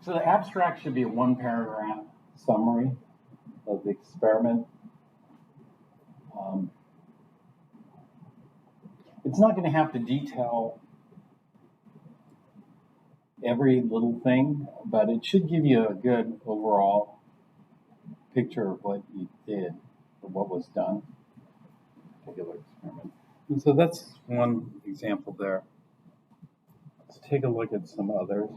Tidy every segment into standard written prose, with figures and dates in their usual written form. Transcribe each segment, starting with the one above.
So the abstract should be a one-paragraph summary of the experiment. It's not going to have to detail every little thing, but it should give you a good overall picture of what you did or what was done. Particular experiment. And so that's one example there. Let's take a look at some others.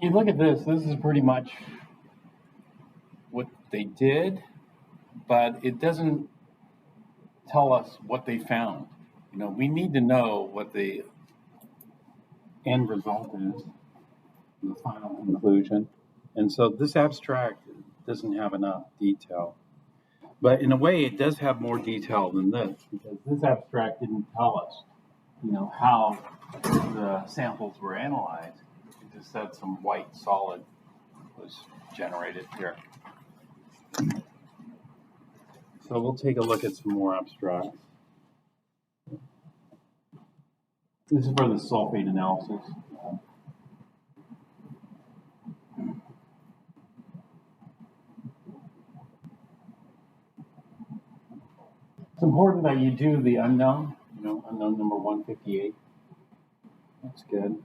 You look at this is pretty much what they did, but it doesn't tell us what they found. You know, we need to know what the end result is, the final conclusion. And so this abstract doesn't have enough detail. But in a way, it does have more detail than this, because this abstract didn't tell us, you know, how the samples were analyzed. It just said some white solid was generated here. So we'll take a look at some more abstracts. This is for the sulfate analysis. It's important that you do the unknown, you know, unknown number 158. That's good.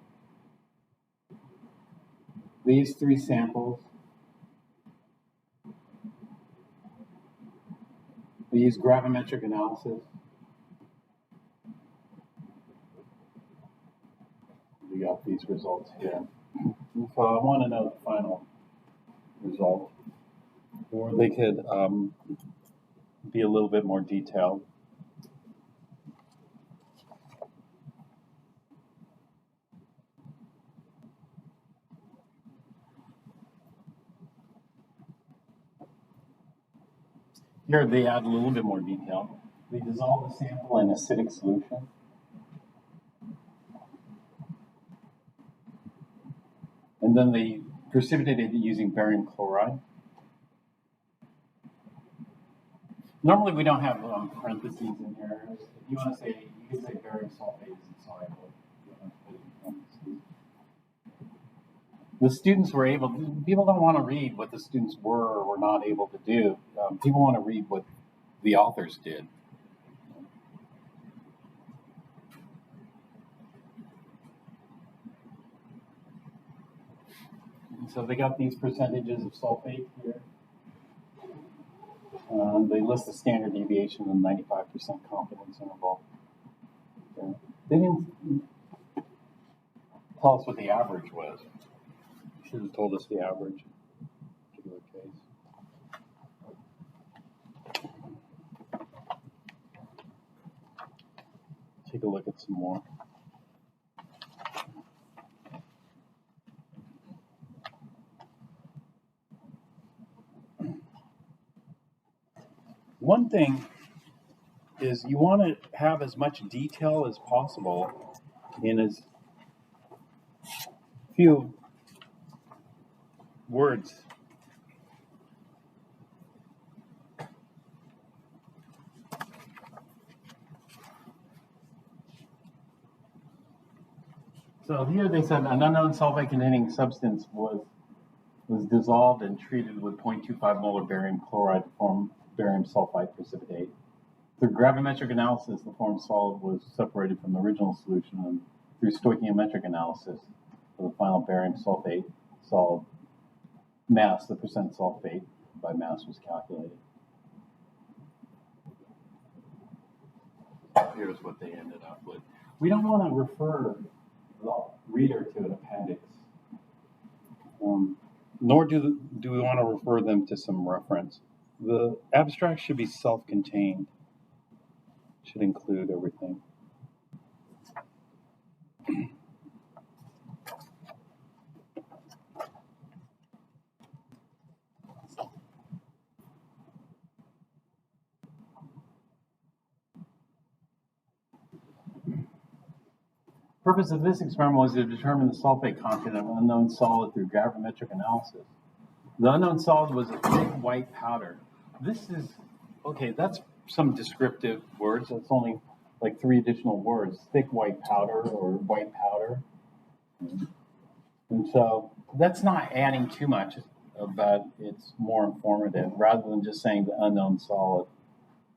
These three samples, we use gravimetric analysis. We got these results here. And so I want to know the final result. Or they could be a little bit more detailed. Here they add a little bit more detail. They dissolve the sample in acidic solution. And then they precipitate it using barium chloride. Normally we don't have parentheses in here. If you want to say, you can say barium sulfate is insoluble. The students were able, people don't want to read what the students were or were not able to do. People want to read what the authors did. And so they got these percentages of sulfate here. They list the standard deviation and 95% confidence interval. Okay. They didn't tell us what the average was. Should have told us the average. Particular case. Take a look at some more. One thing is you want to have as much detail as possible in as few words. So here they said an unknown sulfate-containing substance was dissolved and treated with 0.25 molar barium chloride to form barium sulfide precipitate. Through gravimetric analysis, the formed solid was separated from the original solution, and through stoichiometric analysis of the final barium sulfate solid mass, the percent sulfate by mass was calculated. Here's what they ended up with. We don't want to refer the reader to an appendix, nor do we want to refer them to some reference. The abstract should be self-contained, should include everything. Purpose of this experiment was to determine the sulfate content of an unknown solid through gravimetric analysis. The unknown solid was a thick white powder. This is, okay, that's some descriptive words. That's only like 3 additional words. Thick white powder or white powder. And so that's not adding too much, but it's more informative rather than just saying the unknown solid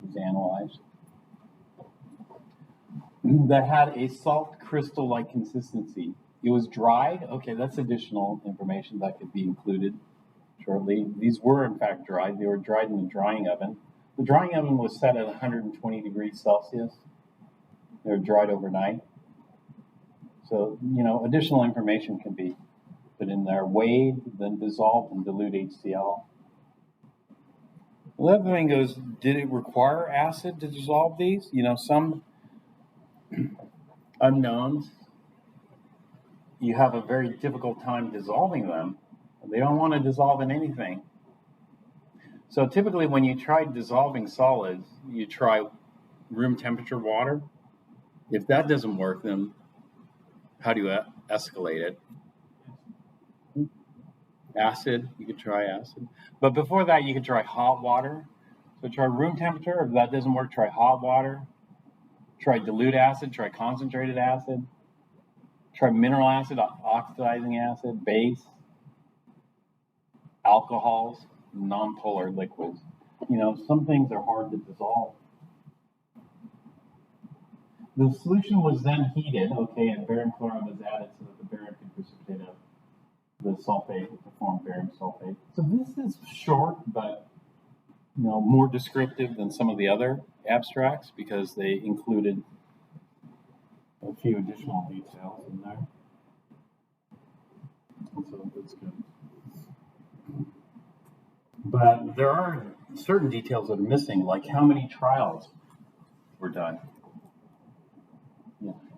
was analyzed. That had a salt crystal-like consistency. It was dried. Okay, that's additional information that could be included shortly. These were in fact dried. They were dried in the drying oven. The drying oven was set at 120 degrees Celsius. They were dried overnight. So, additional information can be put in there. Weighed, then dissolved in dilute HCl. The other thing goes, did it require acid to dissolve these? Some unknowns, you have a very difficult time dissolving them. They don't want to dissolve in anything. So typically when you try dissolving solids, you try room temperature water. If that doesn't work, then how do you escalate it? Acid, you could try acid. But before that, you could try hot water. So try room temperature. If that doesn't work, try hot water. Try dilute acid, try concentrated acid. Try mineral acid, oxidizing acid, base, alcohols, non-polar liquids. Some things are hard to dissolve. The solution was then heated, and barium chloride was added so that the barium could precipitate out the sulfate to form barium sulfate. So this is short, but more descriptive than some of the other abstracts because they included a few additional details in there. And so that's good. But there are certain details that are missing, like how many trials were done.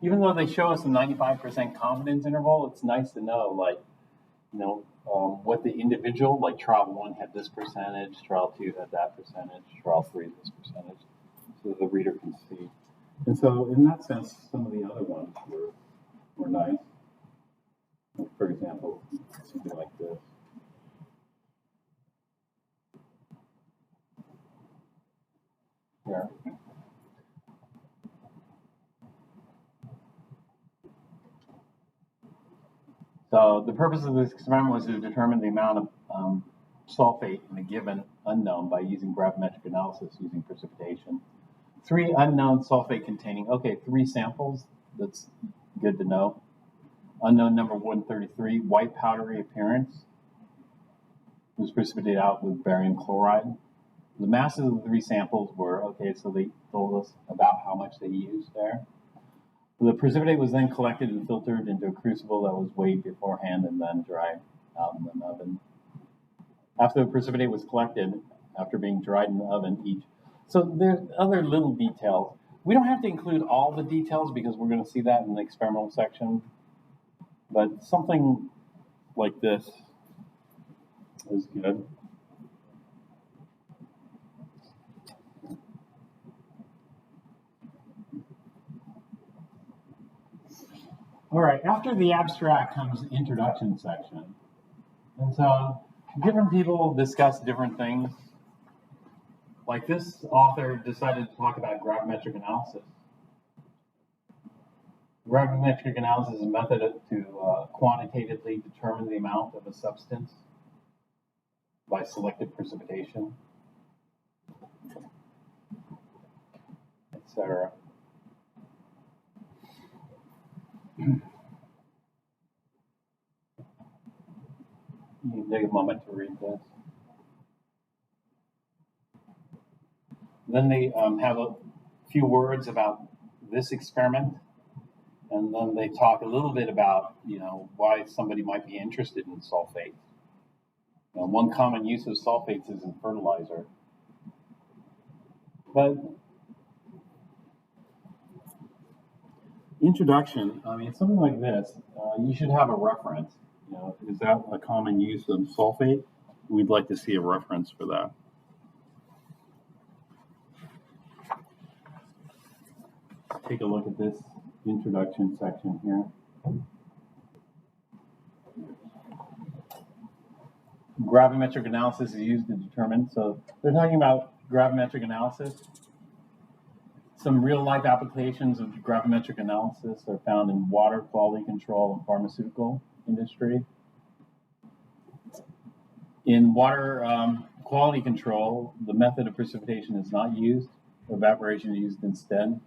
Even though they show us a 95% confidence interval, it's nice to know, what the individual, like trial 1 had this percentage, trial 2 had that percentage, trial 3 this percentage, so the reader can see. And so in that sense, some of the other ones were nice. For example, something like this. Here. So the purpose of this experiment was to determine the amount of sulfate in a given unknown by using gravimetric analysis using precipitation. 3 unknown sulfate containing, 3 samples, that's good to know. Unknown number 133, white powdery appearance, was precipitated out with barium chloride. The masses of the 3 samples were, so they told us about how much they used there. The precipitate was then collected and filtered into a crucible that was weighed beforehand and then dried out in the oven. After the precipitate was collected, after being dried in the oven, so there's other little details. We don't have to include all the details because we're going to see that in the experimental section. But something like this is good. All right, after the abstract comes the introduction section. And so different people discuss different things. Like this author decided to talk about gravimetric analysis. Gravimetric analysis is a method to quantitatively determine the amount of a substance by selective precipitation, etc. You can take a moment to read this. Then they have a few words about this experiment, and then they talk a little bit about, why somebody might be interested in sulfates. One common use of sulfates is in fertilizer. But introduction, something like this, you should have a reference. Is that a common use of sulfate? We'd like to see a reference for that. Take a look at this introduction section here. Gravimetric analysis is used to determine, so they're talking about gravimetric analysis. Some real-life applications of gravimetric analysis are found in water quality control and pharmaceutical industry. In water quality control, the method of precipitation is not used, evaporation is used instead.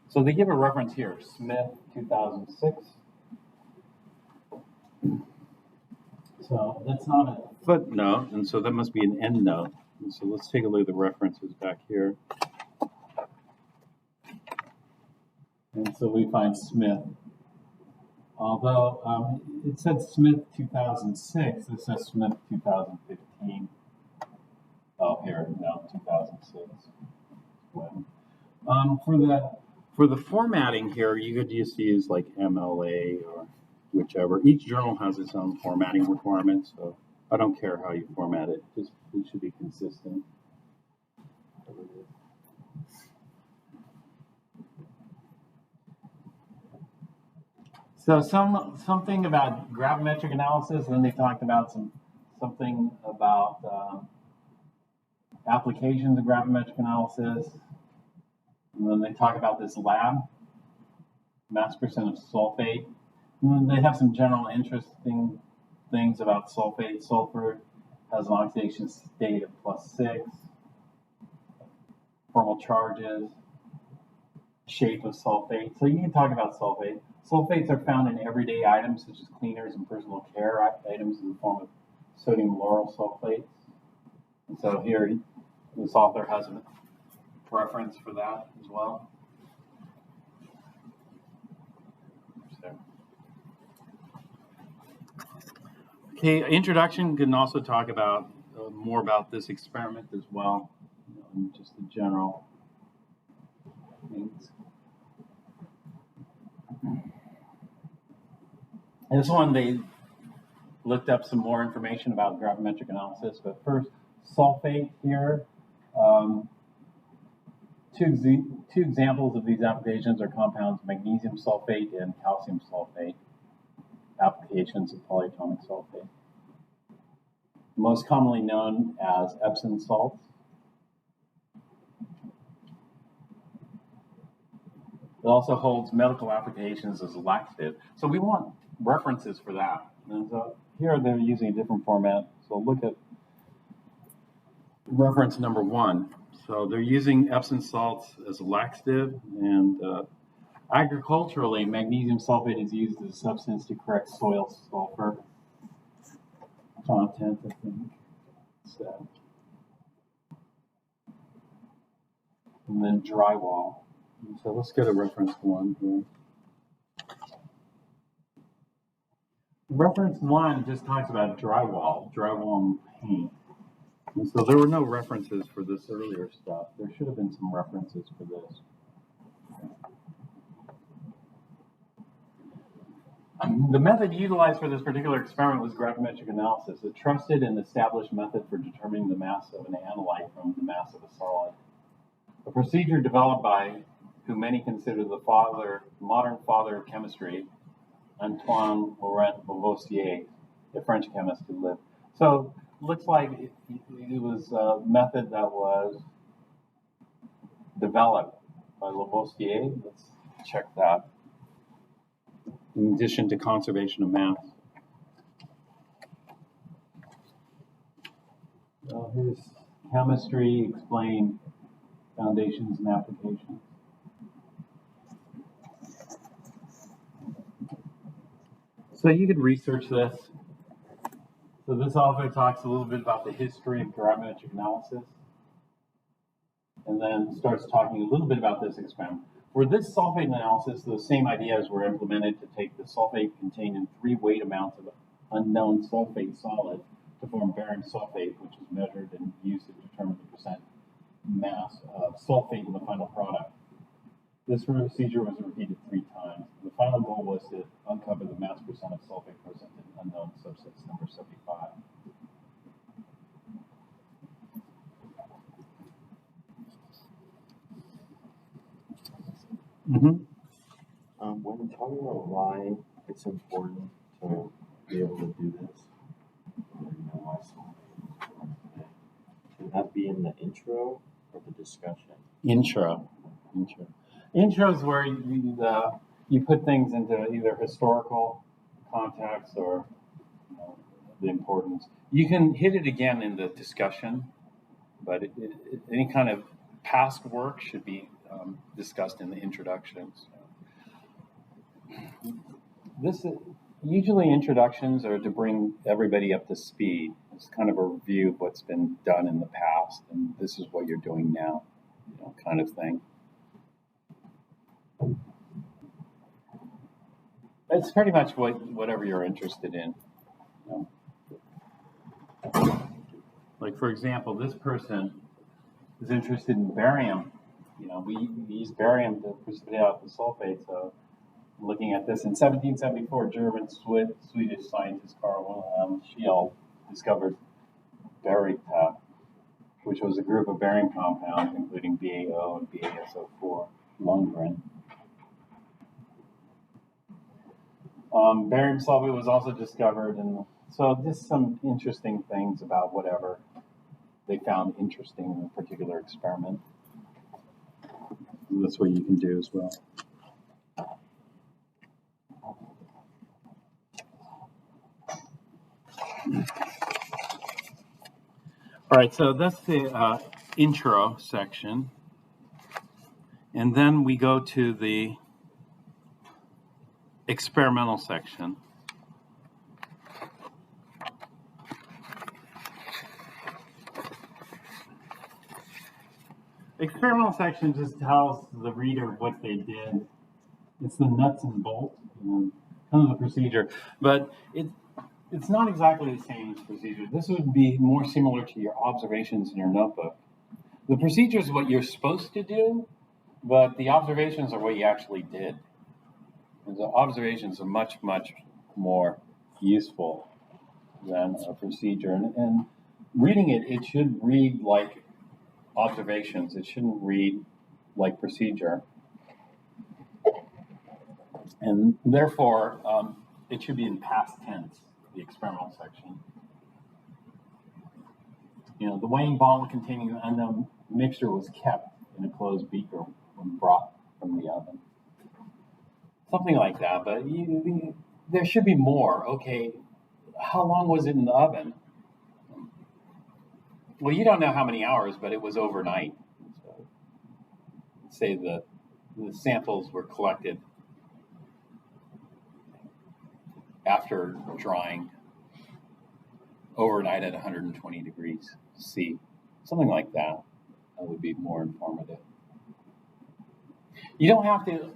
So they give a reference here, Smith, 2006. So that's not a footnote, and so that must be an endnote. And so let's take a look at the references back here. And so we find Smith. Although it said Smith 2006, this says Smith 2015. Oh, here, no, 2006. For the formatting here, you could just use like MLA or whichever. Each journal has its own formatting requirements, so I don't care how you format it. Just it should be consistent. So something about gravimetric analysis, and then they talked about something about applications of gravimetric analysis, and then they talk about this lab, mass percent of sulfate. And then they have some general interesting things about sulfate. Sulfur has an oxidation state of +6, formal charges, shape of sulfate. So you can talk about sulfate. Sulfates are found in everyday items such as cleaners and personal care items in the form of sodium lauryl sulfates. And so here, this author has a preference for that as well. So. Okay, introduction can also talk about more about this experiment as well, and just the general things. And this one, they looked up some more information about gravimetric analysis, but first, sulfate here. Two examples of these applications are compounds magnesium sulfate and calcium sulfate, applications of polyatomic sulfate. Most commonly known as Epsom salts. It also holds medical applications as a laxative. So we want references for that. And so here they're using a different format. So look at reference number 1. So they're using Epsom salts as a laxative, and agriculturally, magnesium sulfate is used as a substance to correct soil sulfur content, I think. So, and then drywall. So let's go to reference 1 here. Reference 1 just talks about drywall and paint. And so there were no references for this earlier stuff. There should have been some references for this. The method utilized for this particular experiment was gravimetric analysis, a trusted and established method for determining the mass of an analyte from the mass of a solid. A procedure developed by who many consider the modern father of chemistry, Antoine Laurent Lavoisier, a French chemist who lived. So looks like it was a method that was developed by Lavoisier. Let's check that. In addition to conservation of mass. So here's chemistry, explain foundations and applications. So you could research this. So this author talks a little bit about the history of gravimetric analysis, and then starts talking a little bit about this experiment. For this sulfate analysis, the same ideas were implemented to take the sulfate contained in 3 weight amounts of unknown sulfate solid to form barium sulfate, which is measured and used to determine the percent mass of sulfate in the final product. This procedure was repeated 3 times. The final goal was to uncover the mass percent of sulfate present in unknown substance number 75. talk about why it's important to be able to do this? Or, why so important today? Should that be in the intro or the discussion? Intro. Intro is where you put things into either historical context or the importance. You can hit it again in the discussion, but any kind of past work should be discussed in the introductions. Usually introductions are to bring everybody up to speed. It's kind of a review of what's been done in the past, and this is what you're doing now, kind of thing. It's pretty much whatever you're interested in. Like, for example, this person is interested in barium. We use barium to precipitate out the sulfate. So, looking at this, in 1774, German-Swedish scientist Carl Wilhelm Scheele discovered baryta, which was a group of barium compounds, including BaO and BaSO4, Lundgren. Barium sulfate was also discovered, and so just some interesting things about whatever they found interesting in a particular experiment. And that's what you can do as well. All right, so that's the intro section. And then we go to the experimental section. Experimental section just tells the reader what they did. It's the nuts and bolts, kind of the procedure. But it's not exactly the same as procedure. This would be more similar to your observations in your notebook. The procedure is what you're supposed to do, but the observations are what you actually did. And the observations are much, much more useful than a procedure. And reading it should read like observations. It shouldn't read like procedure. And therefore, it should be in past tense, the experimental section. The weighing bottle containing the unknown mixture was kept in a closed beaker when brought from the oven. Something like that, but there should be more. Okay, how long was it in the oven? Well, you don't know how many hours, but it was overnight. So, say the samples were collected after drying overnight at 120 degrees C. Something like that. That would be more informative. You don't have to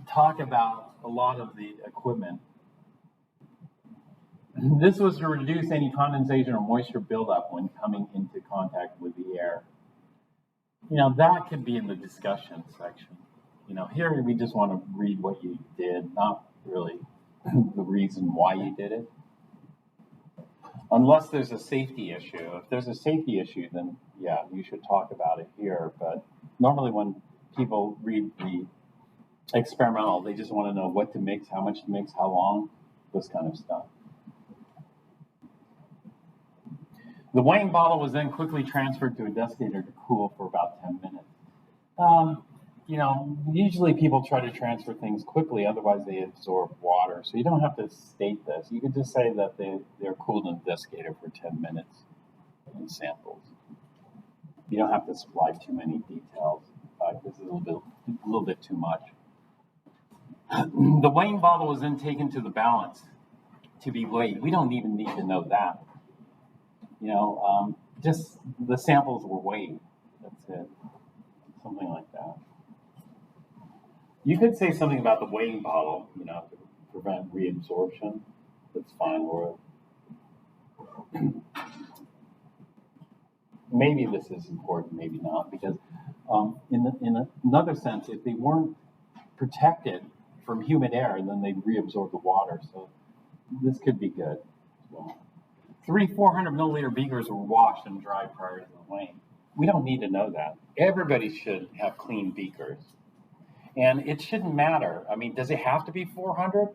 talk about a lot of the equipment. This was to reduce any condensation or moisture buildup when coming into contact with the air. That could be in the discussion section. Here we just want to read what you did, not really the reason why you did it. Unless there's a safety issue. If there's a safety issue, then yeah, you should talk about it here. But normally when people read the experimental, they just want to know what to mix, how much to mix, how long, this kind of stuff. The weighing bottle was then quickly transferred to a desiccator to cool for about 10 minutes. Usually people try to transfer things quickly, otherwise they absorb water. So you don't have to state this. You could just say that they're cooled in a desiccator for 10 minutes in samples. You don't have to supply too many details. This is a little bit too much. The weighing bottle was then taken to the balance to be weighed. We don't even need to know that. Just the samples were weighed. That's it. Something like that. You could say something about the weighing bottle, to prevent reabsorption. That's fine. Or maybe this is important, maybe not, because in another sense, if they weren't protected from humid air, then they'd reabsorb the water. So this could be good as well. 3 400 milliliter beakers were washed and dried prior to the weighing. We don't need to know that. Everybody should have clean beakers. And it shouldn't matter. I mean, does it have to be 400?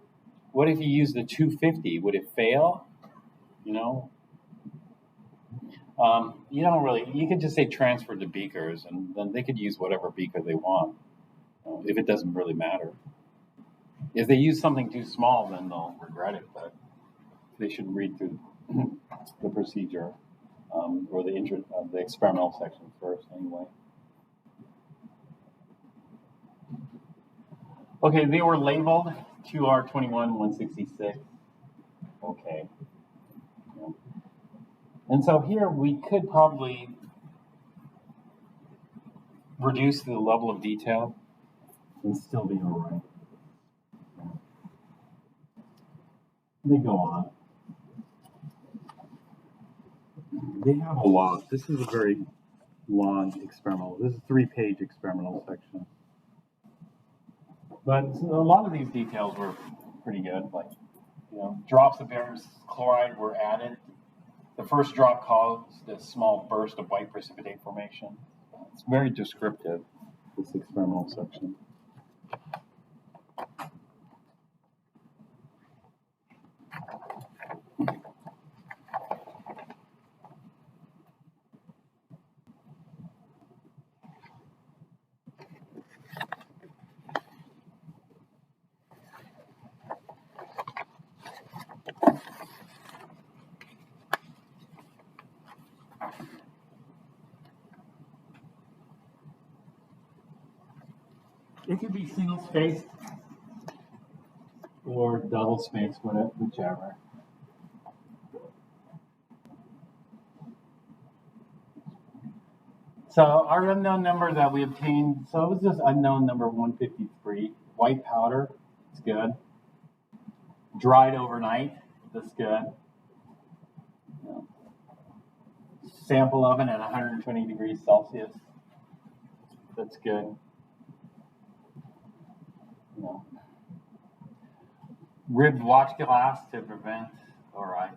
What if you use the 250? Would it fail? You know, you don't really. You could just say transfer to beakers, and then they could use whatever beaker they want. If it doesn't really matter. If they use something too small, then they'll regret it. But they should read through the procedure or the experimental section first, anyway. Okay, they were labeled 2R21 166. Okay. Yeah. And so here we could probably reduce the level of detail and still be all right. They go on. They have a lot. This is a very long experimental. This is a 3-page experimental section. But a lot of these details were pretty good. Like, drops of barium chloride were added. The first drop caused a small burst of white precipitate formation. It's very descriptive, this experimental section. It could be single spaced or double spaced, whichever. So our unknown number that we obtained, so it was this unknown number 153, white powder, it's good. Dried overnight, that's good. Sample oven at 120 degrees Celsius, that's good. Ribbed watch glass to prevent, all right,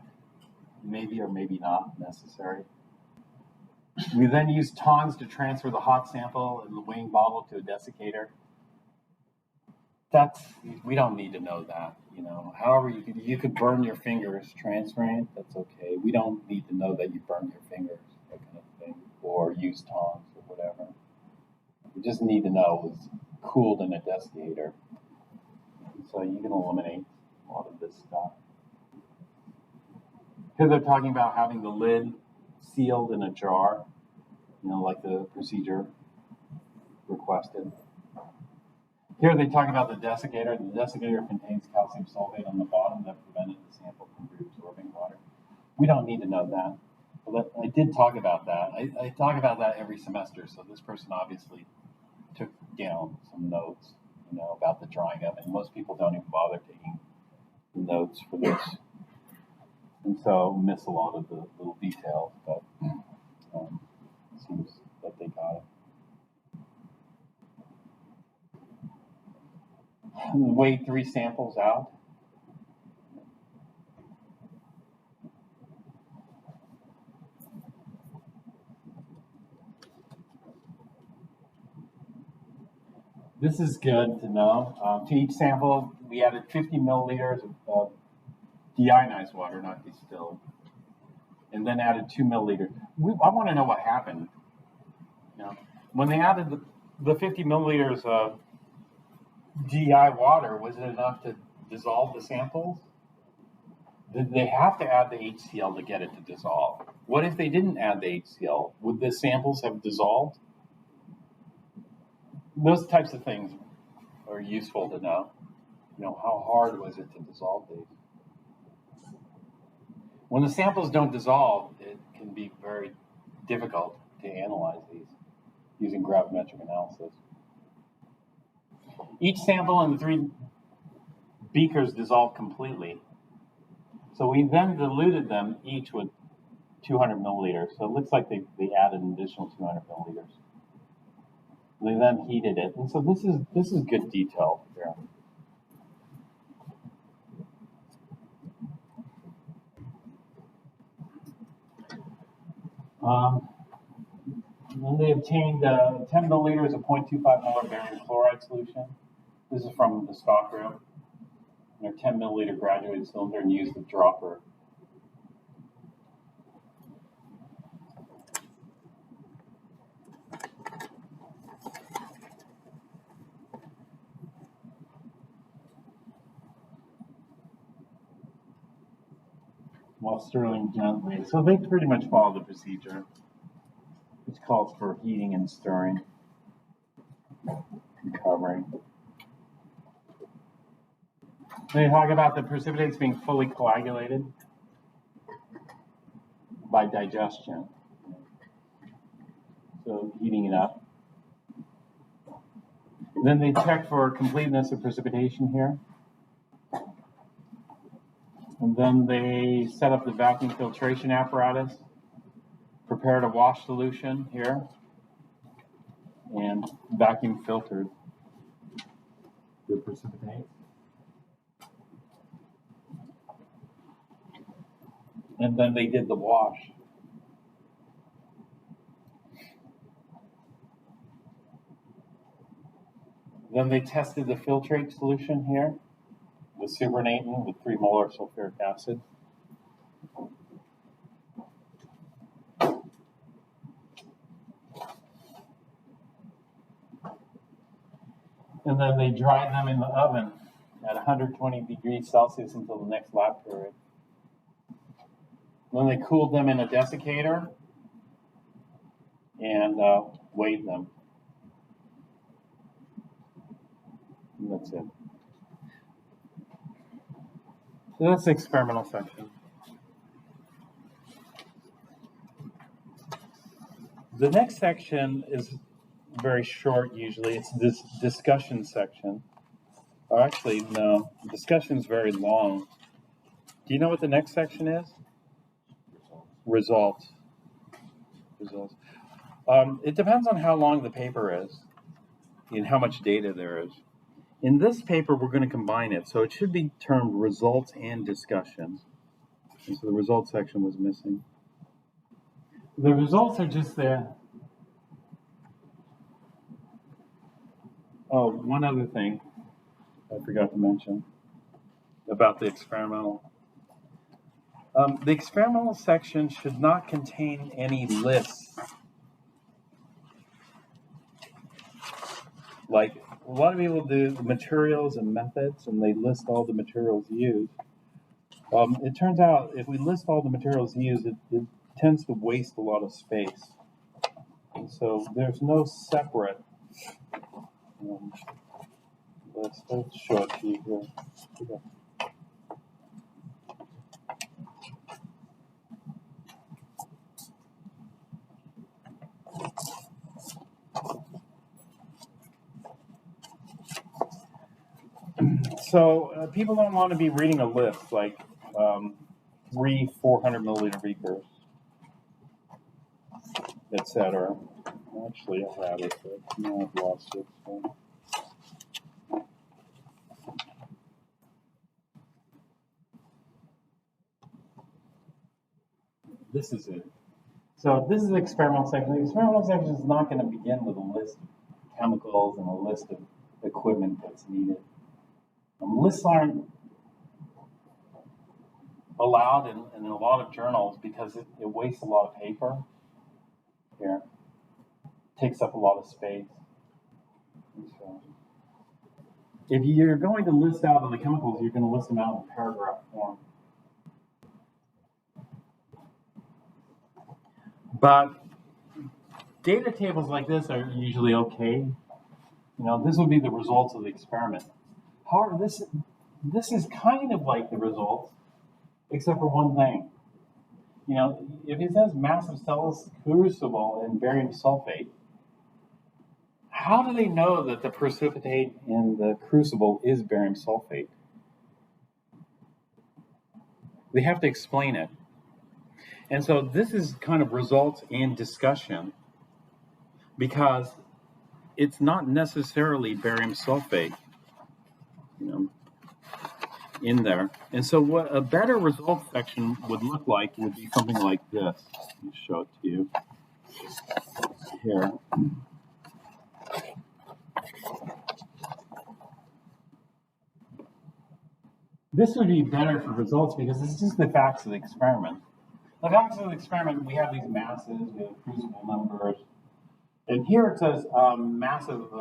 maybe or maybe not necessary. We then use tongs to transfer the hot sample in the weighing bottle to a desiccator. We don't need to know that, However, you could burn your fingers transferring it, that's okay. We don't need to know that you burn your fingers, that kind of thing, or use tongs or whatever. We just need to know it was cooled in a desiccator. So you can eliminate a lot of this stuff. Here they're talking about having the lid sealed in a jar, like the procedure requested. Here they talk about the desiccator. The desiccator contains calcium sulfate on the bottom that prevented the sample from reabsorbing water. We don't need to know that. But I did talk about that. I talk about that every semester, so this person obviously took down some notes, about the drying of it. Most people don't even bother taking notes for this. And so miss a lot of the little details, but it seems that they got it. Weighed 3 samples out. This is good to know. To each sample, we added 50 milliliters of deionized water, not distilled, and then added 2 milliliters. I want to know what happened. When they added the 50 milliliters of DI water, was it enough to dissolve the samples? Did they have to add the HCl to get it to dissolve? What if they didn't add the HCl? Would the samples have dissolved? Those types of things are useful to know. How hard was it to dissolve these? When the samples don't dissolve, it can be very difficult to analyze these using gravimetric analysis. Each sample in the 3 beakers dissolved completely. So we then diluted them each with 200 milliliters. So it looks like they added an additional 200 milliliters. They then heated it. And so this is good detail here. And they obtained 10 milliliters of 0.25 molar barium chloride solution. This is from the stock room. Their 10 milliliter graduated cylinder and used the dropper. While stirring gently. So they pretty much follow the procedure, which calls for heating and stirring and covering. They talk about the precipitates being fully coagulated by digestion. So heating it up. Then they check for completeness of precipitation here. And then they set up the vacuum filtration apparatus, prepared a wash solution here, and vacuum filtered the precipitate. And then they did the wash. Then they tested the filtrate solution here with supernatant with 3 molar sulfuric acid. And then they dried them in the oven at 120 degrees Celsius until the next lab period. Then they cooled them in a desiccator and weighed them. And that's it. So that's the experimental section. The next section is very short usually. It's this discussion section. Or actually, no, discussion is very long. Do you know what the next section is? Results. It depends on how long the paper is and how much data there is. In this paper, we're going to combine it, so it should be termed results and discussion. And so the results section was missing. The results are just there. Oh, one other thing I forgot to mention about the experimental. The experimental section should not contain any lists. Like, a lot of people do the materials and methods, and they list all the materials used. It turns out if we list all the materials used, it tends to waste a lot of space. And so there's no separate list. Let's show it to you here. Okay. So people don't want to be reading a list like 3 400 milliliter beakers, etc. Actually, I have it, but now I've lost it. So. This is it. So this is the experimental section. The experimental section is not going to begin with a list of chemicals and a list of equipment that's needed. Lists aren't allowed in a lot of journals because it wastes a lot of paper. Here, takes up a lot of space. So, if you're going to list out the chemicals, you're going to list them out in paragraph form. But data tables like this are usually okay. You know, this would be the results of the experiment. However, this is kind of like the results, except for one thing. You know, if it says massive cellulose crucible and barium sulfate, how do they know that the precipitate in the crucible is barium sulfate? They have to explain it. And so this is kind of results and discussion because it's not necessarily barium sulfate, you know, in there. And so what a better results section would look like would be something like this. Let me show it to you. here. This would be better for results because it's just the facts of the experiment. The facts of the experiment, we have these masses, we have crucible numbers, and here it says massive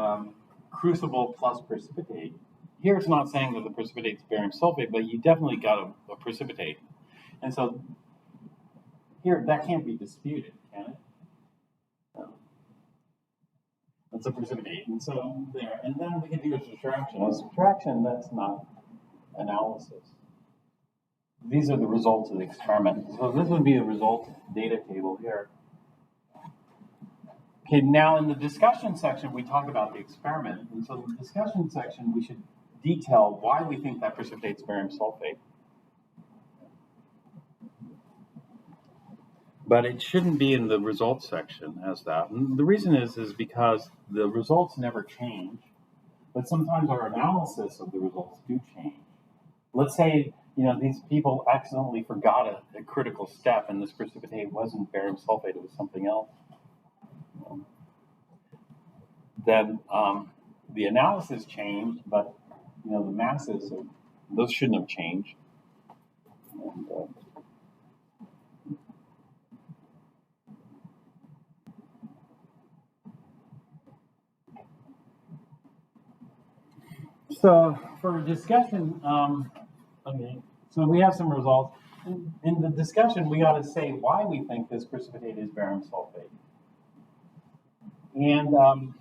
crucible plus precipitate. Here it's not saying that the precipitate's barium sulfate, but you definitely got a precipitate. And so here, that can't be disputed, can it? No. That's a precipitate. And so there, and then we can do a subtraction. A subtraction, that's not analysis. These are the results of the experiment. So this would be the result data table here. Okay, now in the discussion section, we talk about the experiment. And so in the discussion section, we should detail why we think that precipitates barium sulfate. But it shouldn't be in the results section as that. And the reason is because the results never change, but sometimes our analysis of the results do change. Let's say, these people accidentally forgot a critical step and this precipitate wasn't barium sulfate, it was something else. Then the analysis changed, but the masses, those shouldn't have changed. And, so for discussion, okay, so we have some results. In the discussion, we got to say why we think this precipitate is barium sulfate. And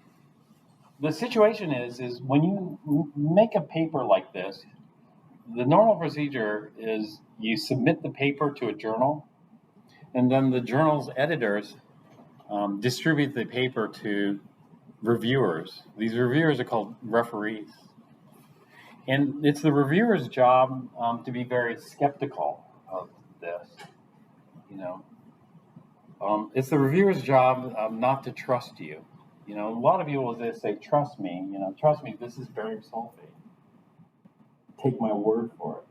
the situation is when you make a paper like this, the normal procedure is you submit the paper to a journal, and then the journal's editors distribute the paper to reviewers. These reviewers are called referees. And it's the reviewer's job to be very skeptical of this, It's the reviewer's job not to trust you. A lot of people will say, trust me, this is barium sulfate. Take my word for it.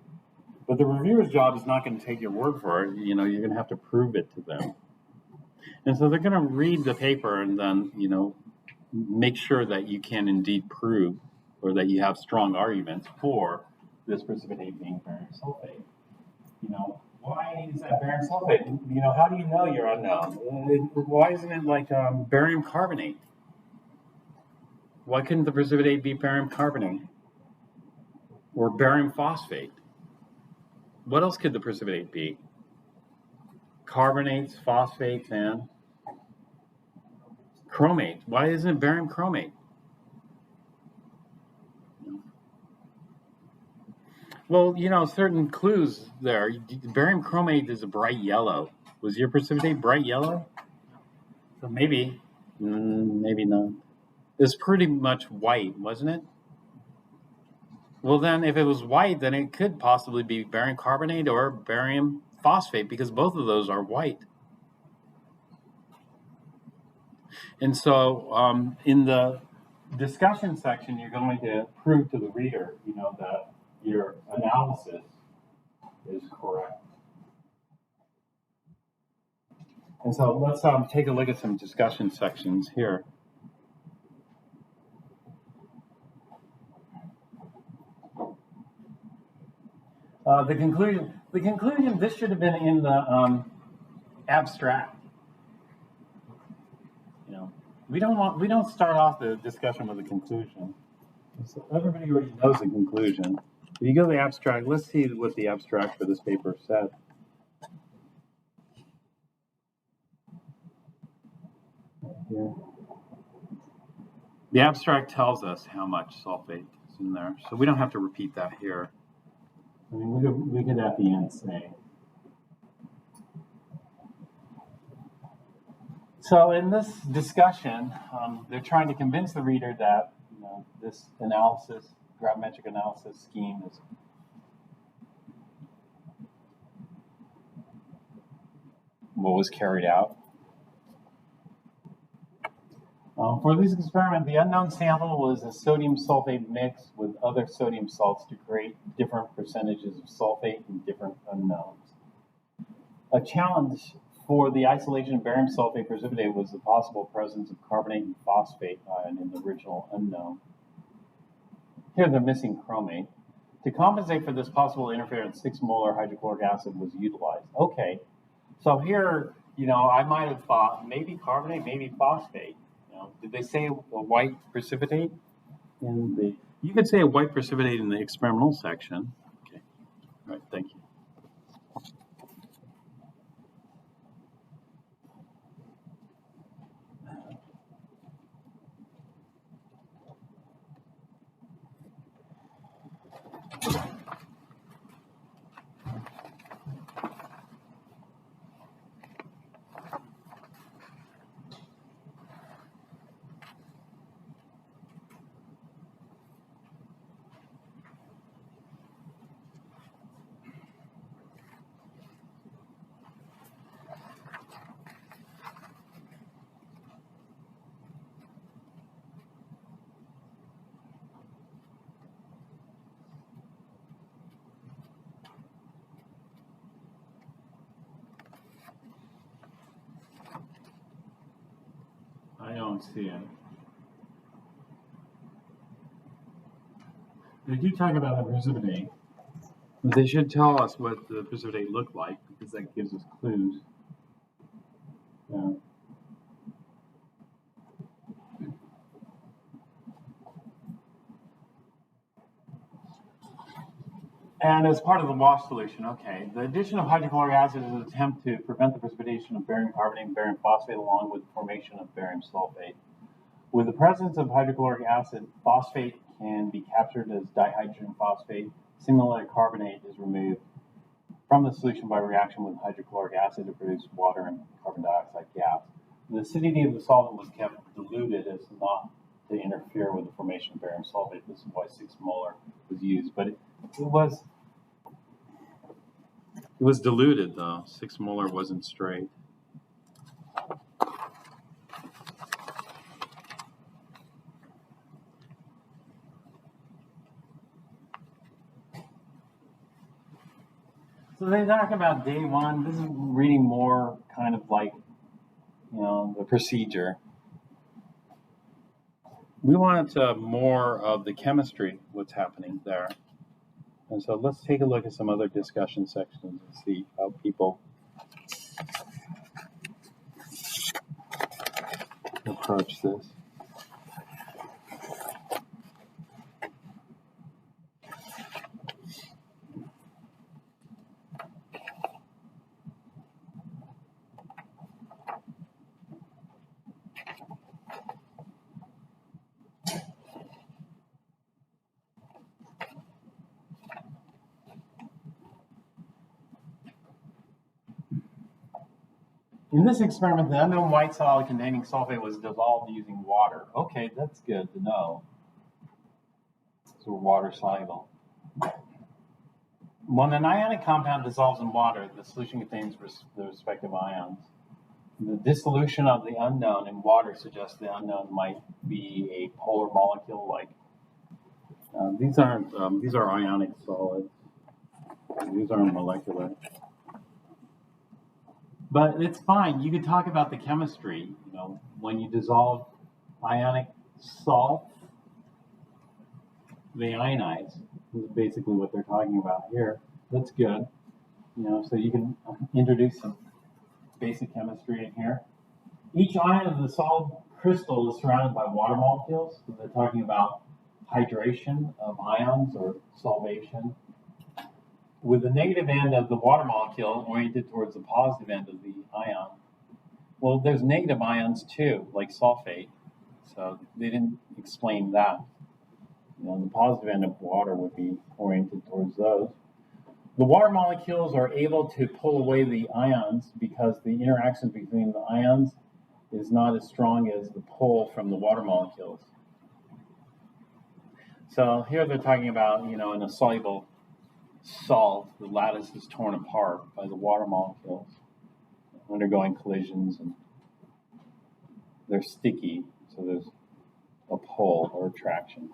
But the reviewer's job is not going to take your word for it. You're going to have to prove it to them. And so they're going to read the paper and then, make sure that you can indeed prove or that you have strong arguments for this precipitate being barium sulfate. Why is that barium sulfate? How do you know you're unknown? Why isn't it like barium carbonate? Why couldn't the precipitate be barium carbonate? Or barium phosphate? What else could the precipitate be? Carbonates, phosphates, and chromate. Why isn't it barium chromate? Well, certain clues there. Barium chromate is a bright yellow. Was your precipitate bright yellow? So maybe not. It's pretty much white, wasn't it? Well, then if it was white, then it could possibly be barium carbonate or barium phosphate because both of those are white. And so in the discussion section, you're going to prove to the reader, that your analysis is correct. And so let's take a look at some discussion sections here. The conclusion, this should have been in the abstract. We don't start off the discussion with a conclusion. So everybody already knows the conclusion. If you go to the abstract, let's see what the abstract for this paper said. Here. The abstract tells us how much sulfate is in there, so we don't have to repeat that here. I mean, we could at the end say. So in this discussion, they're trying to convince the reader that this analysis, gravimetric analysis scheme is what was carried out. For this experiment, the unknown sample was a sodium sulfate mix with other sodium salts to create different percentages of sulfate and different unknowns. A challenge for the isolation of barium sulfate precipitate was the possible presence of carbonate and phosphate ion in the original unknown. Here they're missing chromate. To compensate for this possible interference, 6 molar hydrochloric acid was utilized. Okay, so here, I might have thought maybe carbonate, maybe phosphate. Did they say a white precipitate? You could say a white precipitate in the experimental section. Okay, all right, thank you. I don't see it. They do talk about the precipitate. They should tell us what the precipitate looked like because that gives us clues. Yeah. And as part of the wash solution, okay, the addition of hydrochloric acid is an attempt to prevent the precipitation of barium carbonate and barium phosphate along with the formation of barium sulfate. With the presence of hydrochloric acid, phosphate can be captured as dihydrogen phosphate. Similarly, carbonate is removed from the solution by reaction with hydrochloric acid to produce water and carbon dioxide gas. The acidity of the solvent was kept diluted as not to interfere with the formation of barium sulfate. This is why 6 molar was used, but it was diluted though. 6 molar wasn't straight. So they talk about day one. This is reading more kind of like, the procedure. We wanted more of the chemistry, what's happening there. And so let's take a look at some other discussion sections and see how people approach this. In this experiment, the unknown white solid containing sulfate was dissolved using water. Okay, that's good to know. So water soluble. When an ionic compound dissolves in water, the solution contains the respective ions. The dissolution of the unknown in water suggests the unknown might be a polar molecule. Like these are ionic solids. These aren't molecular. But it's fine. You could talk about the chemistry. When you dissolve ionic salt, they ionize. This is basically what they're talking about here. That's good. So you can introduce some basic chemistry in here. Each ion of the solid crystal is surrounded by water molecules. So they're talking about hydration of ions or solvation, with the negative end of the water molecule oriented towards the positive end of the ion. Well, there's negative ions too, like sulfate. So they didn't explain that. The positive end of water would be oriented towards those. The water molecules are able to pull away the ions because the interaction between the ions is not as strong as the pull from the water molecules. So here they're talking about, in a soluble salt, the lattice is torn apart by the water molecules undergoing collisions, and they're sticky, so there's a pull or attraction.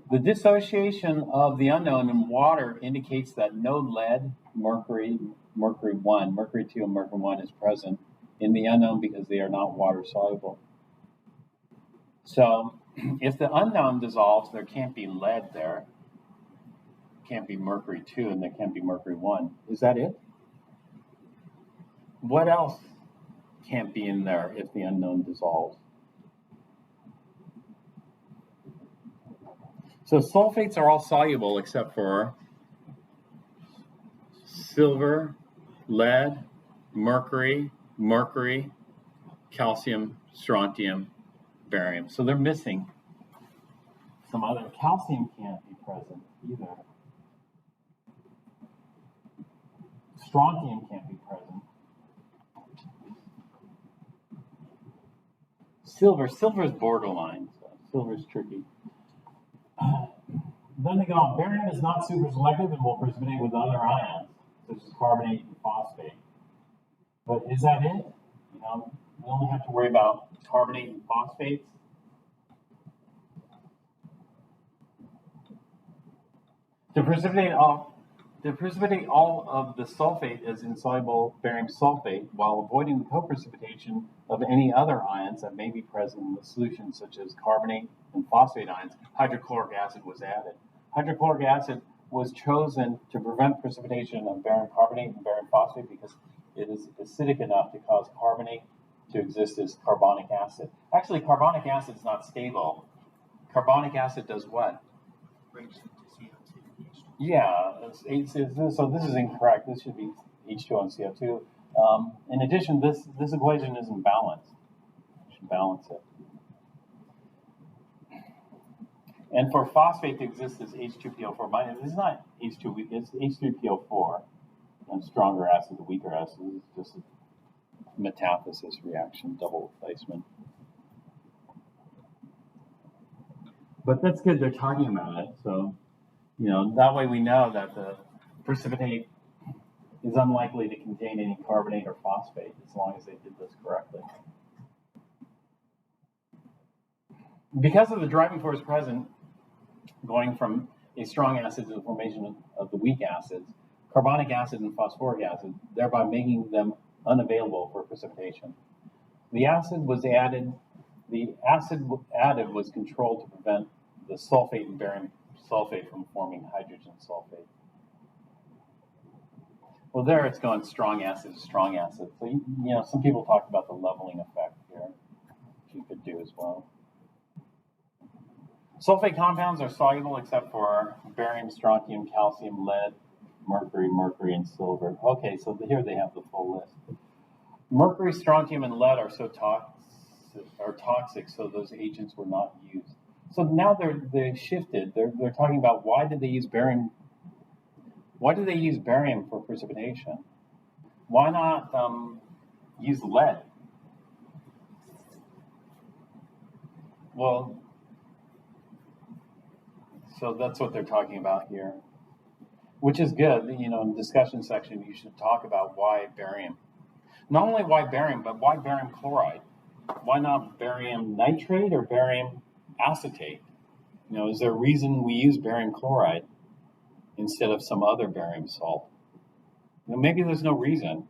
The dissociation of the unknown in water indicates that no lead, mercury, mercury 1. Mercury 2 and mercury 1 is present in the unknown because they are not water soluble. So if the unknown dissolves, there can't be lead there. Can't be mercury 2 and there can't be mercury 1. Is that it? What else can't be in there if the unknown dissolves? So sulfates are all soluble except for silver, lead, mercury, calcium, strontium, barium. So they're missing some other. Calcium can't be present either. Strontium can't be present. Silver is borderline. So silver is tricky. Then they go on. Barium is not super selective and will precipitate with other ions, such as carbonate and phosphate. But is that it? You know, we only have to worry about carbonate and phosphates. To precipitate all of the sulfate as insoluble barium sulfate while avoiding the co-precipitation of any other ions that may be present in the solution, such as carbonate and phosphate ions, hydrochloric acid was added. Hydrochloric acid was chosen to prevent precipitation of barium carbonate and barium phosphate because it is acidic enough to cause carbonate to exist as carbonic acid. Actually, carbonic acid is not stable. Carbonic acid does what? Breaks into CO2. Yeah, so this is incorrect. This should be H2O and CO2. In addition, this equation isn't balanced. You should balance it. And for phosphate to exist as H2PO4 minus, it's not H2, it's H3PO4. And stronger acid, the weaker acid is just a metathesis reaction, double replacement. But that's good, they're talking about it. So, you know, that way we know that the precipitate is unlikely to contain any carbonate or phosphate as long as they did this correctly. Because of the driving force present, going from a strong acid to the formation of the weak acids, carbonic acid and phosphoric acid, thereby making them unavailable for precipitation. The acid added was controlled to prevent the sulfate and barium sulfate from forming hydrogen sulfate. Well, there it's going strong acid to strong acid. So, you know, some people talk about the leveling effect here, which you could do as well. Sulfate compounds are soluble except for barium, strontium, calcium, lead, mercury, and silver. Okay, so here they have the full list. Mercury, strontium, and lead are toxic, so those agents were not used. So now they shifted. They're talking about why did they use barium? Why do they use barium for precipitation? Why not use lead? Well, so that's what they're talking about here, which is good. You know, in the discussion section, you should talk about why barium. Not only why barium, but why barium chloride? Why not barium nitrate or barium acetate? You know, is there a reason we use barium chloride instead of some other barium salt? You know, maybe there's no reason.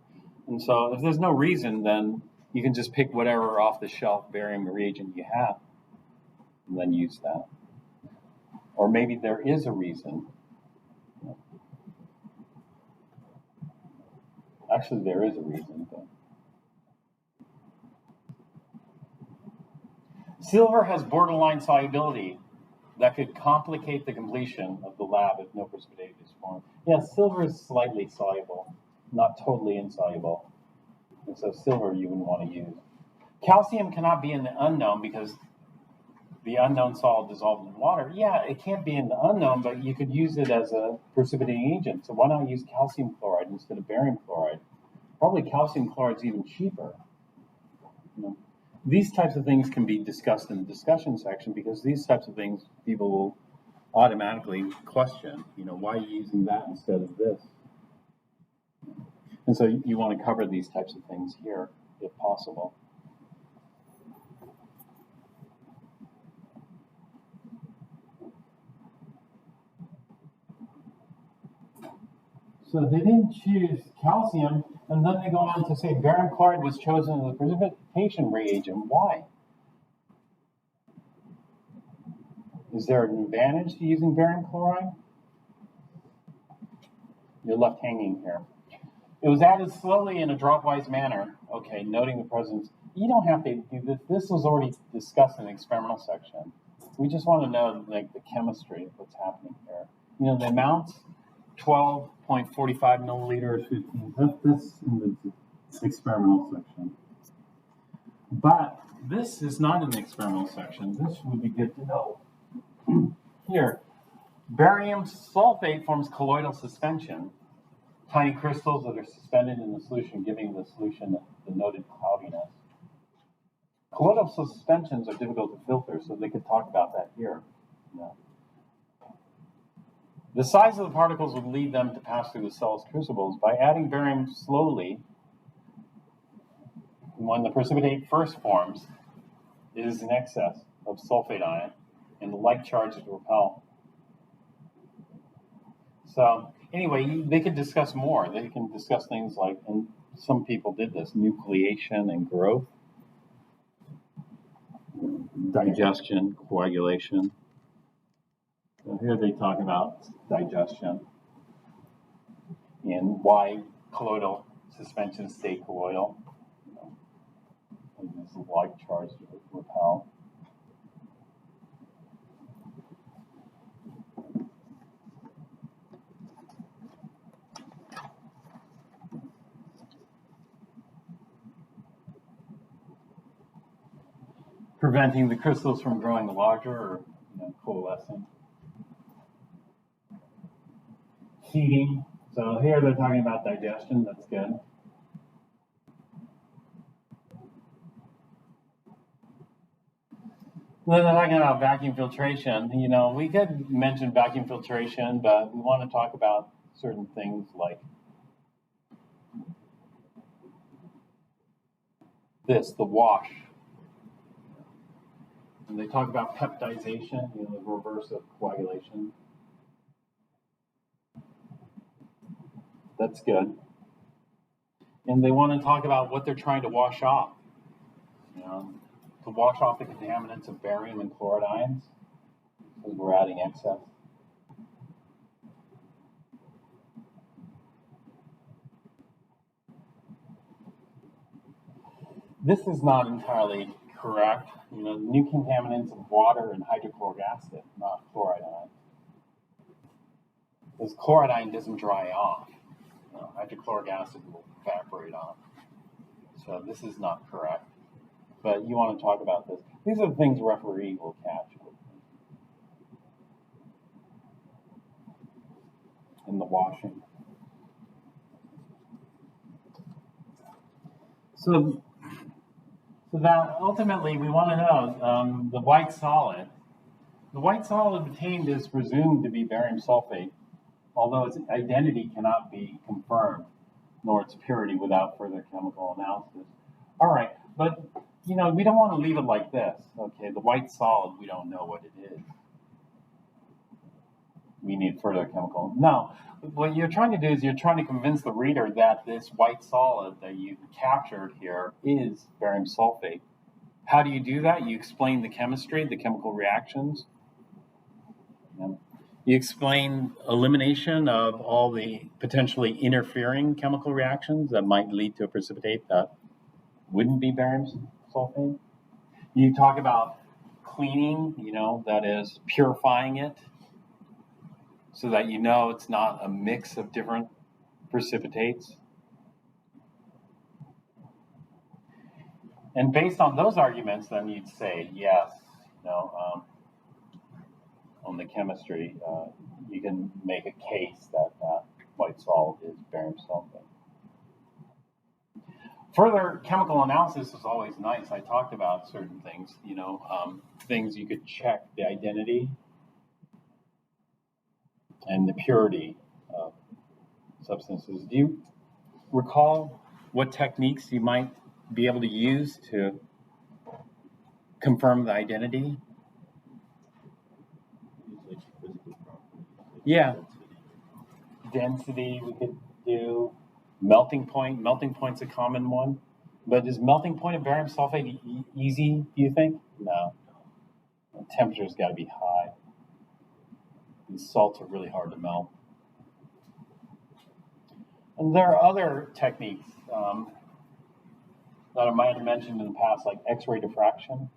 And so if there's no reason, then you can just pick whatever off-the-shelf barium reagent you have and then use that. Or maybe there is a reason. Actually, there is a reason. But silver has borderline solubility that could complicate the completion of the lab if no precipitate is formed. Yes, silver is slightly soluble, not totally insoluble. And so silver you wouldn't want to use. Calcium cannot be in the unknown because the unknown solid dissolved in water. Yeah, it can't be in the unknown, but you could use it as a precipitating agent. So why not use calcium chloride instead of barium chloride? Probably calcium chloride is even cheaper. You know, these types of things can be discussed in the discussion section because these types of things people will automatically question. You know, why are you using that instead of this? And so you want to cover these types of things here if possible. So they didn't choose calcium, and then they go on to say barium chloride was chosen as a precipitation reagent. Why? Is there an advantage to using barium chloride? You're left hanging here. It was added slowly in a dropwise manner. Okay, noting the presence. You don't have to do this. This was already discussed in the experimental section. We just want to know like the chemistry of what's happening here. You know, the amounts, 12.45 milliliters. That's in the experimental section. But this is not in the experimental section. This would be good to know. Here, barium sulfate forms colloidal suspension. Tiny crystals that are suspended in the solution, giving the solution the noted cloudiness. Colloidal suspensions are difficult to filter, so they could talk about that here. No. The size of the particles would lead them to pass through the cell's crucibles. By adding barium slowly, when the precipitate first forms, it is in excess of sulfate ion, and the like charges repel. So anyway, they could discuss more. They can discuss things like, and some people did this, nucleation and growth, digestion, coagulation. So here they talk about digestion and why colloidal suspensions stay colloidal. This like charge to repel. Preventing the crystals from growing larger or coalescing. Heating. So here they're talking about digestion. That's good. Then they're talking about vacuum filtration. You know, we could mention vacuum filtration, but we want to talk about certain things like this, the wash. And they talk about peptidization, you know, the reverse of coagulation. That's good. And they want to talk about what they're trying to wash off. You know, to wash off the contaminants of barium and chloride ions, because we're adding excess. This is not entirely correct. You know, new contaminants of water and hydrochloric acid, not chloride ion. Because chloride ion doesn't dry off. You know, hydrochloric acid will evaporate off. So this is not correct. But you want to talk about this. These are the things referee will catch in the washing. So that ultimately we want to know the white solid. The white solid obtained is presumed to be barium sulfate, although its identity cannot be confirmed, nor its purity without further chemical analysis. All right, but you know, we don't want to leave it like this. Okay, the white solid, we don't know what it is. We need further chemical. No, what you're trying to do is you're trying to convince the reader that this white solid that you captured here is barium sulfate. How do you do that? You explain the chemistry, the chemical reactions. You explain elimination of all the potentially interfering chemical reactions that might lead to a precipitate that wouldn't be barium sulfate. You talk about cleaning, you know, that is purifying it so that you know it's not a mix of different precipitates. And based on those arguments, then you'd say, yes, you know, on the chemistry, you can make a case that that white solid is barium sulfate. Further chemical analysis is always nice. I talked about certain things, you know, things you could check the identity and the purity of substances. Do you recall what techniques you might be able to use to confirm the identity? Like physical properties. Like Yeah. density we could do. Melting point. Melting point's a common one. But is melting point of barium sulfate easy, do you think? No. The temperature's got to be high. These salts are really hard to melt. And there are other techniques that I might have mentioned in the past, like X-ray diffraction.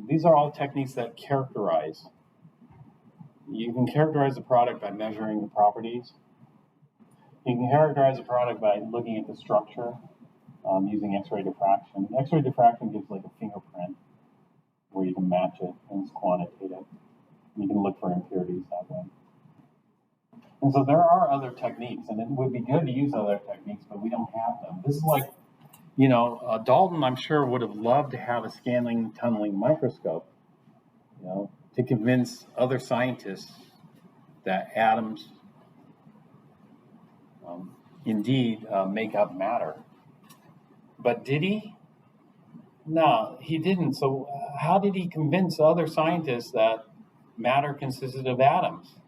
These are all techniques that characterize. You can characterize the product by measuring the properties. You can characterize a product by looking at the structure using X-ray diffraction. X-ray diffraction gives like a fingerprint where you can match it, and it's quantitative. You can look for impurities that way. And so there are other techniques, and it would be good to use other techniques, but we don't have them. This is like, Dalton, I'm sure, would have loved to have a scanning tunneling microscope, to convince other scientists that atoms indeed make up matter. But did he? No, he didn't. So how did he convince other scientists that matter consisted of atoms?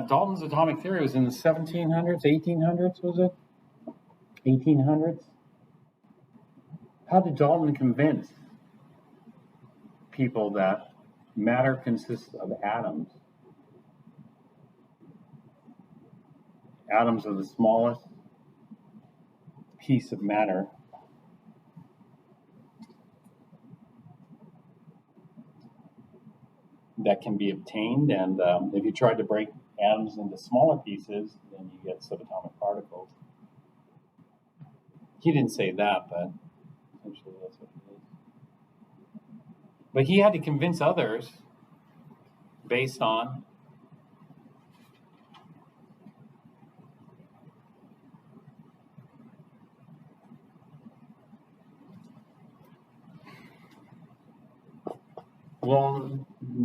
Dalton's atomic theory was in the 1700s, 1800s, was it? 1800s? How did Dalton convince people that matter consists of atoms? Atoms are the smallest piece of matter that can be obtained, and if you tried to break atoms into smaller pieces, then you get subatomic particles. He didn't say that, but essentially that's what it is. But he had to convince others based on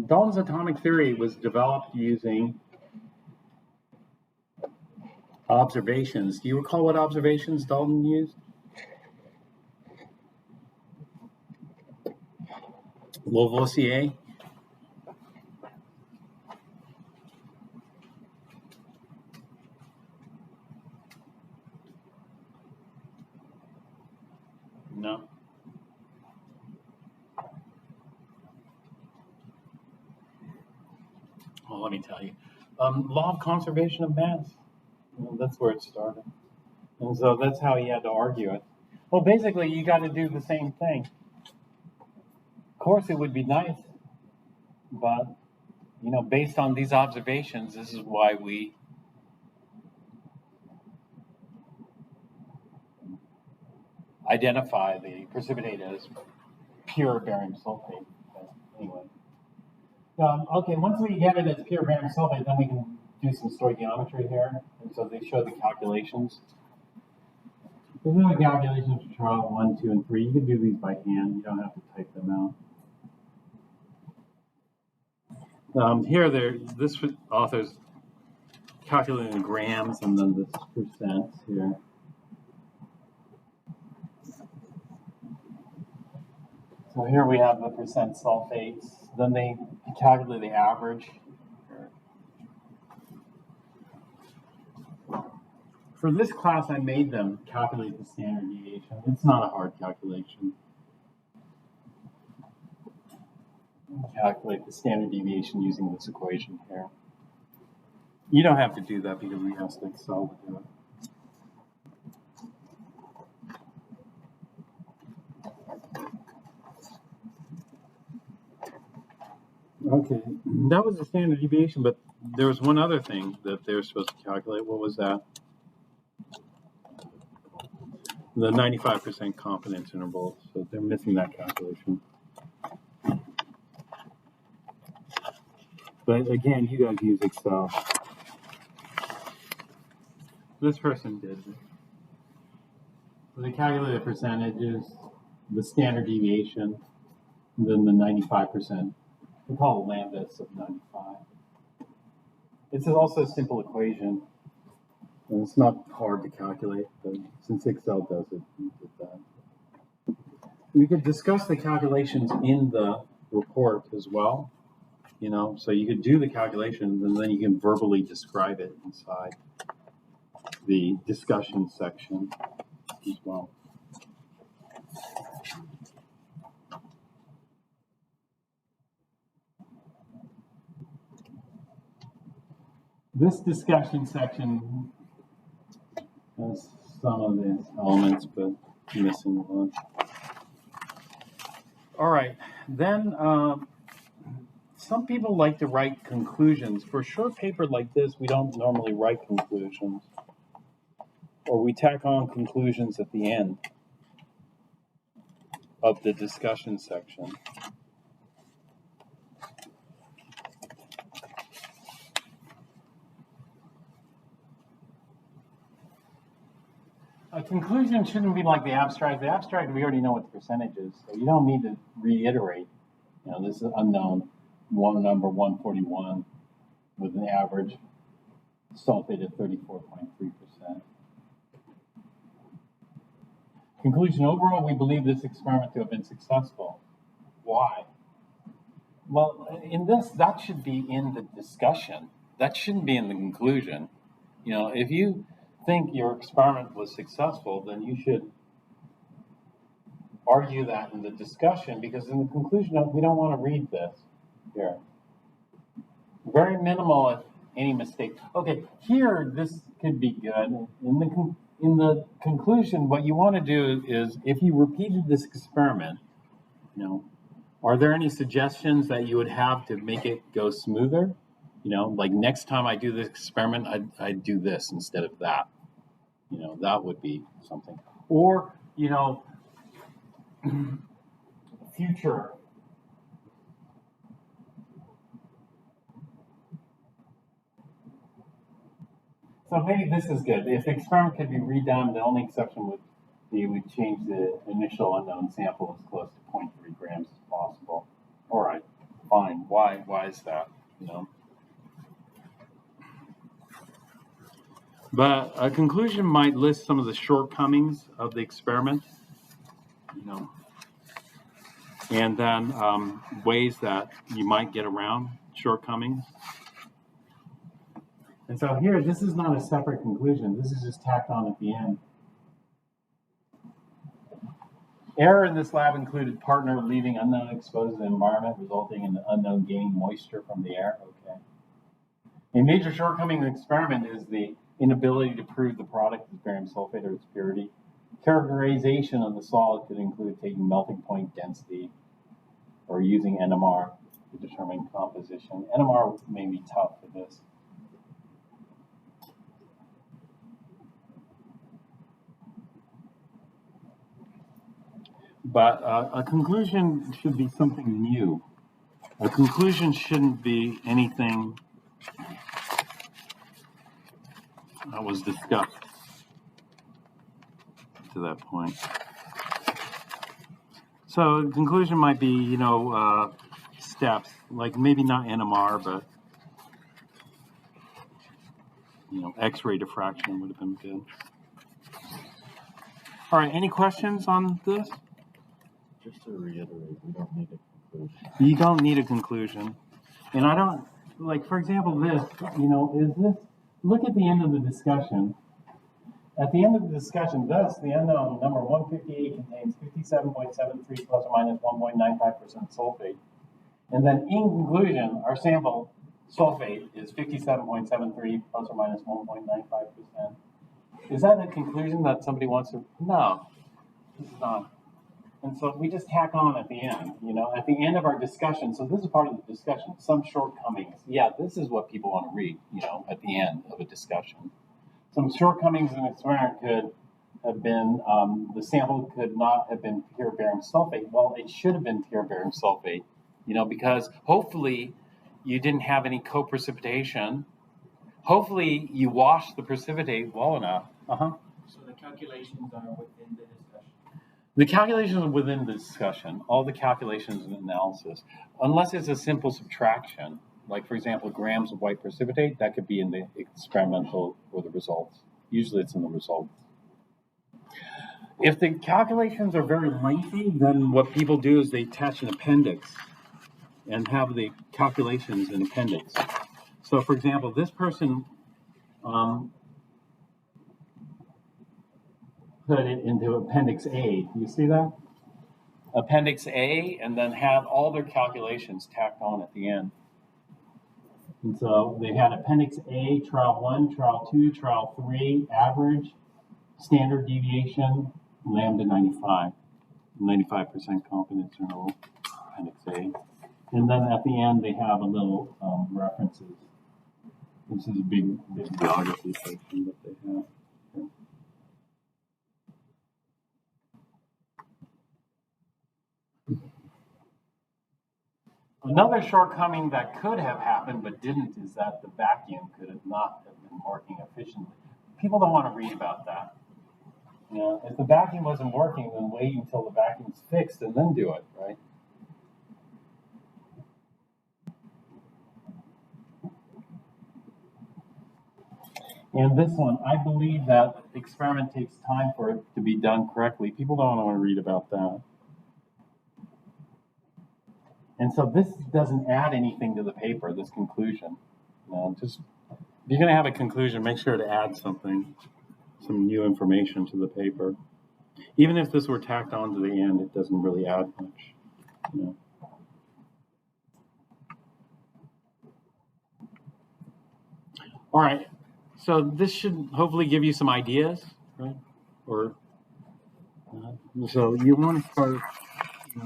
Dalton's atomic theory was developed using observations. Do you recall what observations Dalton used? Lavoisier? No. Well, let me tell you. Law of conservation of mass. That's where it started. And so that's how he had to argue it. Well, basically, you got to do the same thing. Of course, it would be nice, but, based on these observations, this is why we identify the precipitate as pure barium sulfate. But anyway. Okay, once we get it as pure barium sulfate, then we can do some stoichiometry here. And so they show the calculations. There's no calculations for trial 1, 2, and 3. You can do these by hand. You don't have to type them out. This author's calculating grams and then this percent here. So here we have the percent sulfates. Then they calculate the average. For this class, I made them calculate the standard deviation. It's not a hard calculation. Calculate the standard deviation using this equation here. You don't have to do that because we asked Excel to do it. Okay, that was the standard deviation, but there was one other thing that they were supposed to calculate. What was that? The 95% confidence interval. So they're missing that calculation. But again, you guys use Excel. This person did it. So they calculate the percentages, the standard deviation, and then the 95%. We call it lambda sub 95. This is also a simple equation. And it's not hard to calculate, but since Excel does it, we did that. we could discuss the calculations in the report as well, so you could do the calculations and then you can verbally describe it inside the discussion section as well. This discussion section has some of the elements, but missing one. All right, then some people like to write conclusions. For a short paper like this, we don't normally write conclusions, or we tack on conclusions at the end of the discussion section. A conclusion shouldn't be like the abstract. The abstract, we already know what the percentage is, so you don't need to reiterate. This is unknown, number 141 with an average sulfate of 34.3%. Conclusion, overall, we believe this experiment to have been successful. Why? Well, in this, that should be in the discussion. That shouldn't be in the conclusion. If you think your experiment was successful, then you should argue that in the discussion, because in the conclusion, we don't want to read this here. Very minimal, if any mistake. Okay, here, this could be good. In the conclusion, what you want to do is, if you repeated this experiment, are there any suggestions that you would have to make it go smoother? Like next time I do this experiment, I'd do this instead of that. That would be something. Or, future. So maybe this is good. If the experiment could be redone, the only exception would be we change the initial unknown sample as close to 0.3 grams as possible. All right, fine. Why is that? But a conclusion might list some of the shortcomings of the experiment, and then ways that you might get around shortcomings. And so here, this is not a separate conclusion. This is just tacked on at the end. Error in this lab included partner leaving unknown exposed to the environment, resulting in the unknown gaining moisture from the air. Okay. A major shortcoming of the experiment is the inability to prove the product is barium sulfate or its purity. Characterization of the solid could include taking melting point density or using NMR to determine composition. NMR may be tough for this. But a conclusion should be something new. A conclusion shouldn't be anything that was discussed to that point. So a conclusion might be, steps, like maybe not NMR, but, X-ray diffraction would have been good. All right, any questions on this? Just to reiterate, we don't need a conclusion. You don't need a conclusion. And I don't, for example, this, is this, look at the end of the discussion. At the end of the discussion, thus, the unknown number 158 contains 57.73 plus or minus 1.95% sulfate. And then in conclusion, our sample sulfate is 57.73 plus or minus 1.95%. Is that a conclusion that somebody wants to? No, it's not. And so we just tack on at the end, at the end of our discussion. So this is part of the discussion, some shortcomings. Yeah, this is what people want to read, at the end of a discussion. Some shortcomings in the experiment could have been, the sample could not have been pure barium sulfate. Well, it should have been pure barium sulfate, because hopefully you didn't have any co-precipitation. Hopefully you washed the precipitate well enough. So the calculations are within the discussion. The calculations are within the discussion, all the calculations and analysis, unless it's a simple subtraction. Like, for example, grams of white precipitate, that could be in the experimental or the results. Usually it's in the results. If the calculations are very lengthy, then what people do is they attach an appendix and have the calculations in appendix. So, for example, this person put it into Appendix A. You see that? Appendix A, and then have all their calculations tacked on at the end. And so they had Appendix A, Trial 1, Trial 2, Trial 3, average, standard deviation, lambda 95, 95% confidence interval, Appendix A. And then at the end, they have a little references. This is a big bibliography section that they have. Another shortcoming that could have happened but didn't is that the vacuum could have not have been working efficiently. People don't want to read about that. You know, if the vacuum wasn't working, then wait until the vacuum's fixed and then do it, right? And this one, I believe that the experiment takes time for it to be done correctly. People don't want to read about that. And so this doesn't add anything to the paper, this conclusion. Just if you're going to have a conclusion, make sure to add something, some new information to the paper. Even if this were tacked on to the end, it doesn't really add much. You know. All right, so this should hopefully give you some ideas, right? Or so you want to start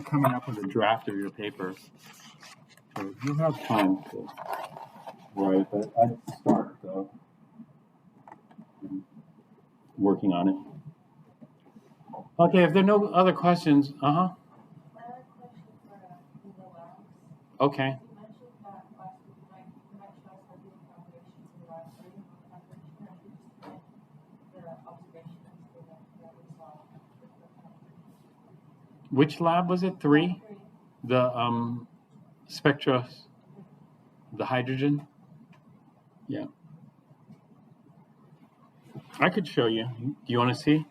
coming up with a draft of your paper. So you'll have time to write, but I'd start working on it. Okay, if there are no other questions, I have a question for the labs. Okay. You mentioned that last week you might show us how to do calculations in the labs. Are you on calculation or just the observations that we saw? Which lab was it? 3? The spectra, the hydrogen? Yeah. I could show you. Do you want to see?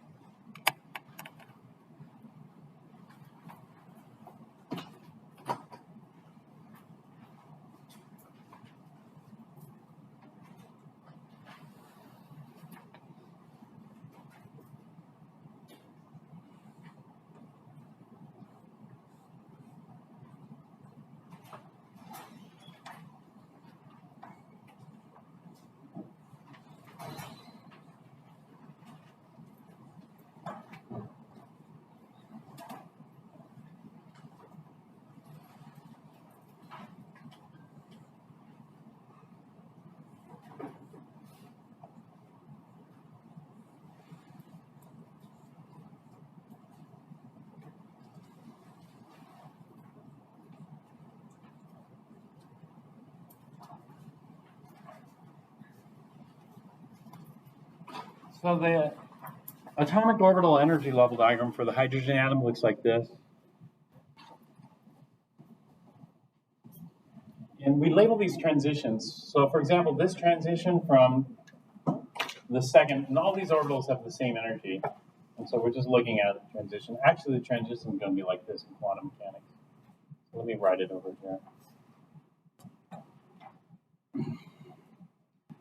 So the atomic orbital energy level diagram for the hydrogen atom looks like this. And we label these transitions. So for example, this transition from the second, and all these orbitals have the same energy. And so we're just looking at transition. Actually, the transition is going to be like this in quantum mechanics. So let me write it over here.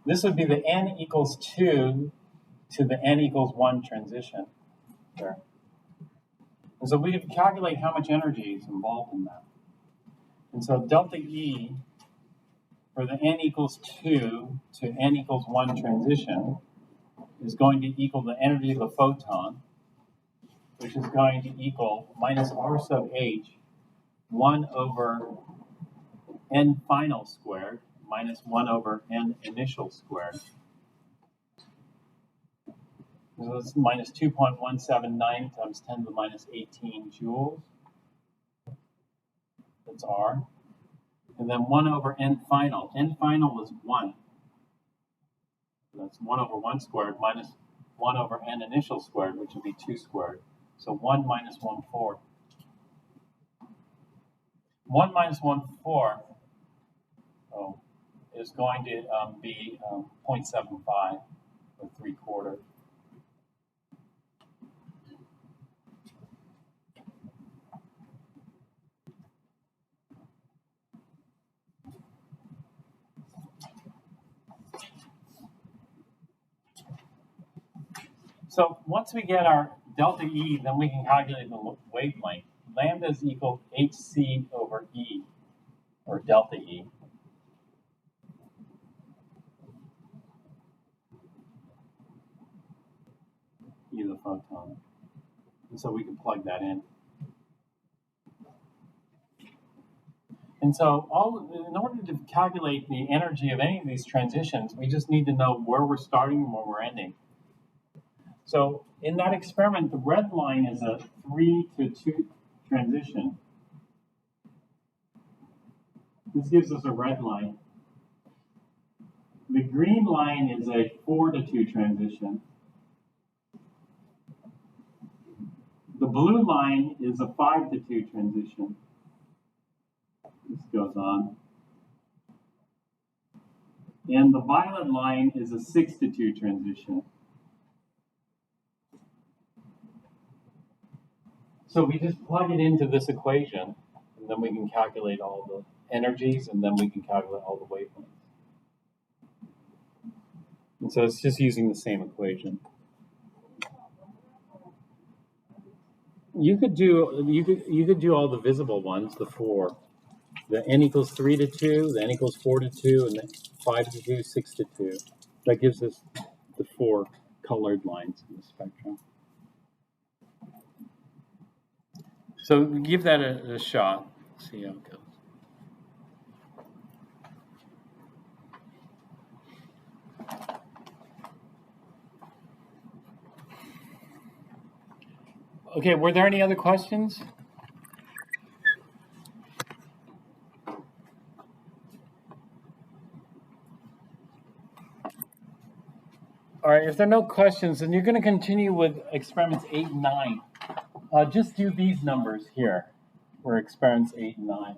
This would be the n equals 2 to the n equals 1 transition. There. And so we can calculate how much energy is involved in that. And so delta E for the n equals 2 to n equals 1 transition is going to equal the energy of the photon, which is going to equal minus r sub h 1 over n final squared minus 1 over n initial squared. So this is minus 2.179 times 10 to the minus 18 joules. That's R. And then 1 over n final. N final is 1. So that's 1 over 1 squared minus 1 over n initial squared, which would be 2 squared. So 1 minus 1/4. 1 minus 1/4 is going to be 0.75 or 3/4. So once we get our delta E, then we can calculate the wavelength. Lambda is equal to hc over E, or delta E. E to the photon. And so we can plug that in. And so in order to calculate the energy of any of these transitions, we just need to know where we're starting and where we're ending. So in that experiment, the red line is a 3 to 2 transition. This gives us a red line. The green line is a 4 to 2 transition. The blue line is a 5 to 2 transition. This goes on. And the violet line is a 6 to 2 transition. So we just plug it into this equation, and then we can calculate all the energies, and then we can calculate all the wavelengths. And so it's just using the same equation. You could do all the visible ones, the 4. The n equals 3 to 2, the n equals 4 to 2, and then 5 to 2, 6 to 2. That gives us the 4 colored lines in the spectrum. So give that a shot, see how it goes. Okay, were there any other questions? All right, if there are no questions, then you're going to continue with experiments 8 and 9. Just do these numbers here for experiments 8 and 9.